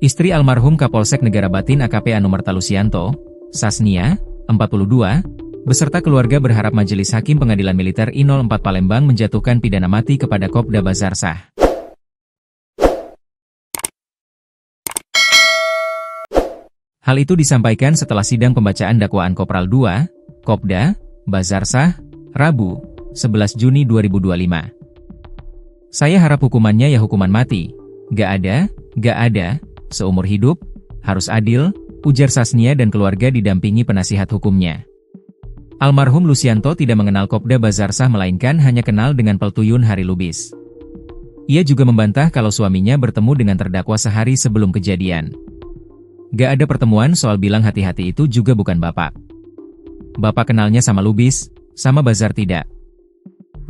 Istri almarhum Kapolsek Negara Batin AKP Anumerta Lusianto, Sasnia, 42, beserta keluarga berharap Majelis Hakim Pengadilan Militer I04 Palembang menjatuhkan pidana mati kepada Kopda Bazarsah. Hal itu disampaikan setelah sidang pembacaan dakwaan Kopral II, Kopda Bazarsah, Rabu, 11 Juni 2025. Saya harap hukumannya ya hukuman mati. Gak ada, seumur hidup, harus adil, ujar Sasnia dan keluarga didampingi penasihat hukumnya. Almarhum Lusianto tidak mengenal Kopda Bazarsah melainkan hanya kenal dengan Peltuyun Hari Lubis. Ia juga membantah kalau suaminya bertemu dengan terdakwa sehari sebelum kejadian. Gak ada pertemuan soal bilang hati-hati itu juga bukan bapak. Bapak kenalnya sama Lubis, sama Bazar tidak.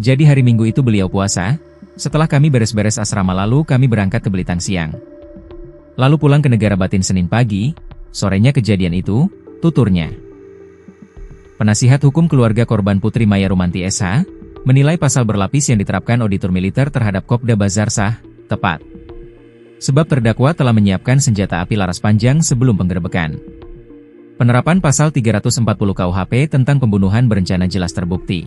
Jadi hari Minggu itu beliau puasa, setelah kami beres-beres asrama lalu kami berangkat ke Belitang siang. Lalu pulang ke Negara Batin Senin pagi, sorenya kejadian itu, tuturnya. Penasihat hukum keluarga korban Putri Maya Rumanti SH, menilai pasal berlapis yang diterapkan auditor militer terhadap Kopda Bazarsah, tepat. Sebab terdakwa telah menyiapkan senjata api laras panjang sebelum penggerebekan. Penerapan pasal 340 KUHP tentang pembunuhan berencana jelas terbukti.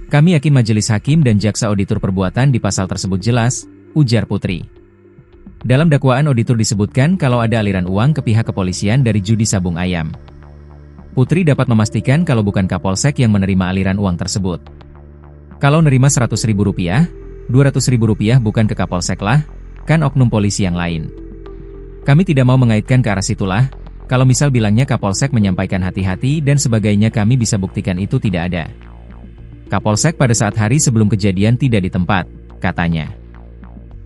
Kami yakin Majelis Hakim dan Jaksa Auditor perbuatan di pasal tersebut jelas, ujar Putri. Dalam dakwaan auditor disebutkan kalau ada aliran uang ke pihak kepolisian dari judi sabung ayam. Putri dapat memastikan kalau bukan Kapolsek yang menerima aliran uang tersebut. Kalau nerima Rp100.000, Rp200.000 bukan ke Kapolsek lah, kan oknum polisi yang lain. Kami tidak mau mengaitkan ke arah situlah, kalau misal bilangnya Kapolsek menyampaikan hati-hati dan sebagainya kami bisa buktikan itu tidak ada. Kapolsek pada saat hari sebelum kejadian tidak di tempat, katanya.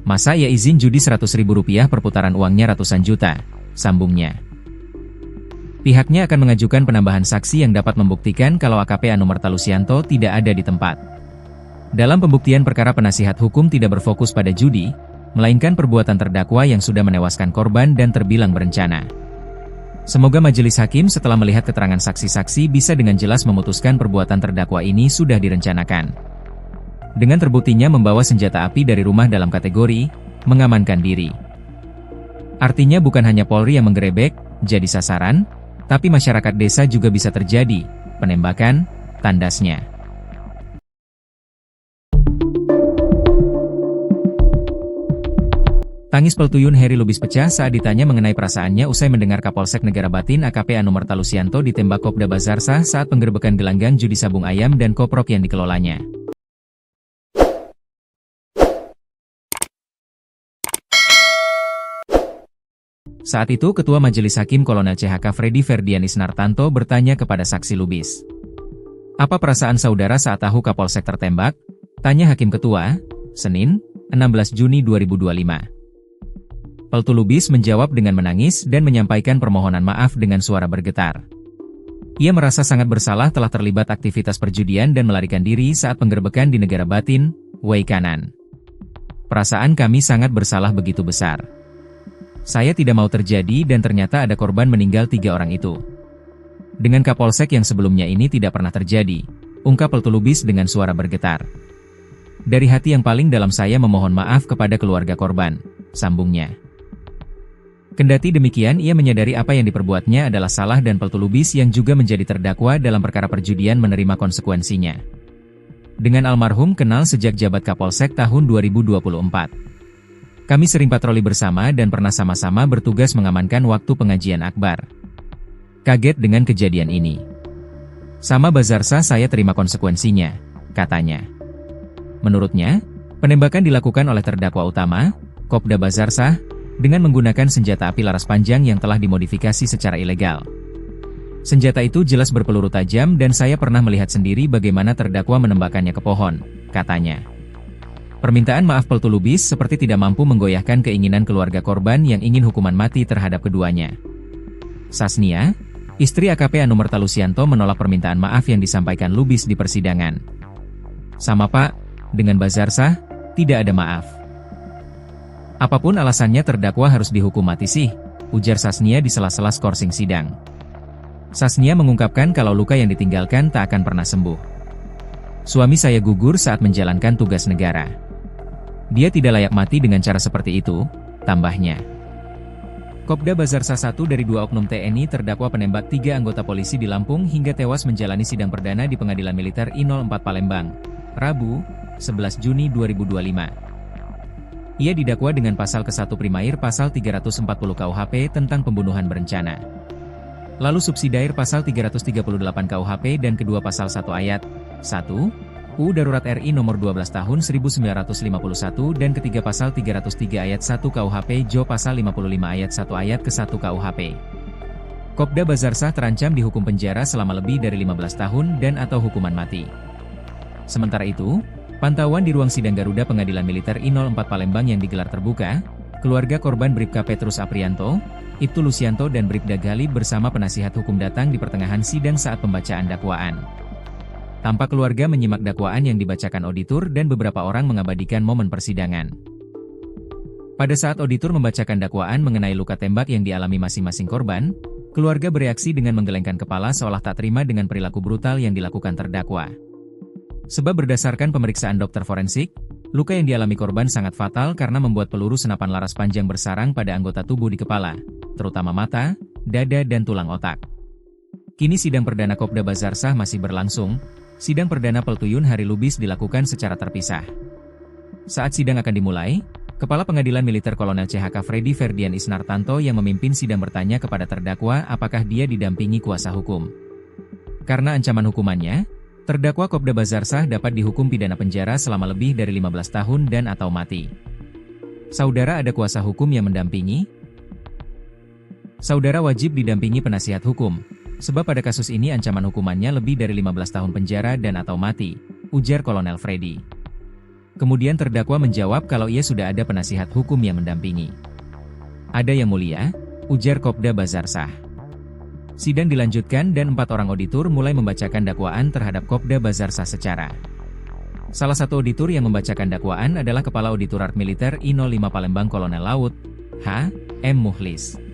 Masa ia izin judi Rp100.000 perputaran uangnya ratusan juta, sambungnya. Pihaknya akan mengajukan penambahan saksi yang dapat membuktikan kalau AKP Anumerta Lusianto tidak ada di tempat. Dalam pembuktian perkara penasihat hukum tidak berfokus pada judi, melainkan perbuatan terdakwa yang sudah menewaskan korban dan terbilang berencana. Semoga Majelis Hakim setelah melihat keterangan saksi-saksi bisa dengan jelas memutuskan perbuatan terdakwa ini sudah direncanakan. Dengan terbuktinya membawa senjata api dari rumah dalam kategori mengamankan diri. Artinya bukan hanya Polri yang menggerebek, jadi sasaran, tapi masyarakat desa juga bisa terjadi penembakan, tandasnya. Tangis Peltuyun Heri Lubis pecah saat ditanya mengenai perasaannya usai mendengar Kapolsek Negara Batin AKP Anumerta Lusianto ditembak Kopda Bazarsah saat penggerebekan gelanggang judi sabung ayam dan koprok yang dikelolanya. Saat itu Ketua Majelis Hakim Kolonel CHK Freddy Ferdianis Nartanto bertanya kepada saksi Lubis. Apa perasaan saudara saat tahu Kapolsek tertembak? Tanya Hakim Ketua, Senin, 16 Juni 2025. Peltu Lubis menjawab dengan menangis dan menyampaikan permohonan maaf dengan suara bergetar. Ia merasa sangat bersalah telah terlibat aktivitas perjudian dan melarikan diri saat penggerebekan di Negara Batin, Wai Kanan. Perasaan kami sangat bersalah begitu besar. Saya tidak mau terjadi dan ternyata ada korban meninggal 3 orang itu. Dengan Kapolsek yang sebelumnya ini tidak pernah terjadi, ungkap Peltu Lubis dengan suara bergetar. Dari hati yang paling dalam saya memohon maaf kepada keluarga korban, sambungnya. Kendati demikian ia menyadari apa yang diperbuatnya adalah salah dan Peltu Lubis yang juga menjadi terdakwa dalam perkara perjudian menerima konsekuensinya. Dengan almarhum kenal sejak jabat Kapolsek tahun 2024. Kami sering patroli bersama dan pernah sama-sama bertugas mengamankan waktu pengajian akbar. Kaget dengan kejadian ini. Sama Bazarsah saya terima konsekuensinya, katanya. Menurutnya, penembakan dilakukan oleh terdakwa utama, Kopda Bazarsah, dengan menggunakan senjata api laras panjang yang telah dimodifikasi secara ilegal. Senjata itu jelas berpeluru tajam dan saya pernah melihat sendiri bagaimana terdakwa menembakkannya ke pohon, katanya. Permintaan maaf Peltu Lubis seperti tidak mampu menggoyahkan keinginan keluarga korban yang ingin hukuman mati terhadap keduanya. Sasnia, istri AKP Anumerta Lusianto menolak permintaan maaf yang disampaikan Lubis di persidangan. Sama Pak, dengan Bazarsah, tidak ada maaf. Apapun alasannya terdakwa harus dihukum mati sih, ujar Sasnia di sela-sela skorsing sidang. Sasnia mengungkapkan kalau luka yang ditinggalkan tak akan pernah sembuh. Suami saya gugur saat menjalankan tugas negara. Dia tidak layak mati dengan cara seperti itu, tambahnya. Kopda Bazarsah, satu dari dua oknum TNI terdakwa penembak 3 anggota polisi di Lampung hingga tewas menjalani sidang perdana di Pengadilan Militer I04 Palembang, Rabu, 11 Juni 2025. Ia didakwa dengan pasal ke-1 Primair pasal 340 KUHP tentang pembunuhan berencana. Lalu subsidiair pasal 338 KUHP dan kedua pasal 1 ayat 1 UU Darurat RI nomor 12 tahun 1951 dan ketiga pasal 303 ayat 1 KUHP Jo pasal 55 ayat 1 ayat ke-1 KUHP. Kopda Bazarsah terancam dihukum penjara selama lebih dari 15 tahun dan atau hukuman mati. Sementara itu, pantauan di ruang sidang Garuda Pengadilan Militer I04 Palembang yang digelar terbuka, keluarga korban Bribka Petrus Aprianto, Ibtu Lusianto dan Bribda Galib bersama penasihat hukum datang di pertengahan sidang saat pembacaan dakwaan. Tampak keluarga menyimak dakwaan yang dibacakan auditor dan beberapa orang mengabadikan momen persidangan. Pada saat auditor membacakan dakwaan mengenai luka tembak yang dialami masing-masing korban, keluarga bereaksi dengan menggelengkan kepala seolah tak terima dengan perilaku brutal yang dilakukan terdakwa. Sebab berdasarkan pemeriksaan dokter forensik, luka yang dialami korban sangat fatal karena membuat peluru senapan laras panjang bersarang pada anggota tubuh di kepala, terutama mata, dada dan tulang otak. Kini sidang perdana Kopda Bazarsah masih berlangsung. Sidang perdana Peltuyun Hari Lubis dilakukan secara terpisah. Saat sidang akan dimulai, Kepala Pengadilan Militer Kolonel CHK Freddy Ferdian Isnartanto yang memimpin sidang bertanya kepada terdakwa apakah dia didampingi kuasa hukum. Karena ancaman hukumannya, terdakwa Kopda Bazarsah dapat dihukum pidana penjara selama lebih dari 15 tahun dan atau mati. Saudara ada kuasa hukum yang mendampingi? Saudara wajib didampingi penasihat hukum. Sebab pada kasus ini ancaman hukumannya lebih dari 15 tahun penjara dan atau mati, ujar Kolonel Freddy. Kemudian terdakwa menjawab kalau ia sudah ada penasihat hukum yang mendampingi. Ada yang mulia, ujar Kopda Bazarsah. Sidang dilanjutkan dan 4 orang auditor mulai membacakan dakwaan terhadap Kopda Bazarsah secara. Salah satu auditor yang membacakan dakwaan adalah Kepala Auditorat Militer I05 Palembang Kolonel Laut, H. M. Muhlis.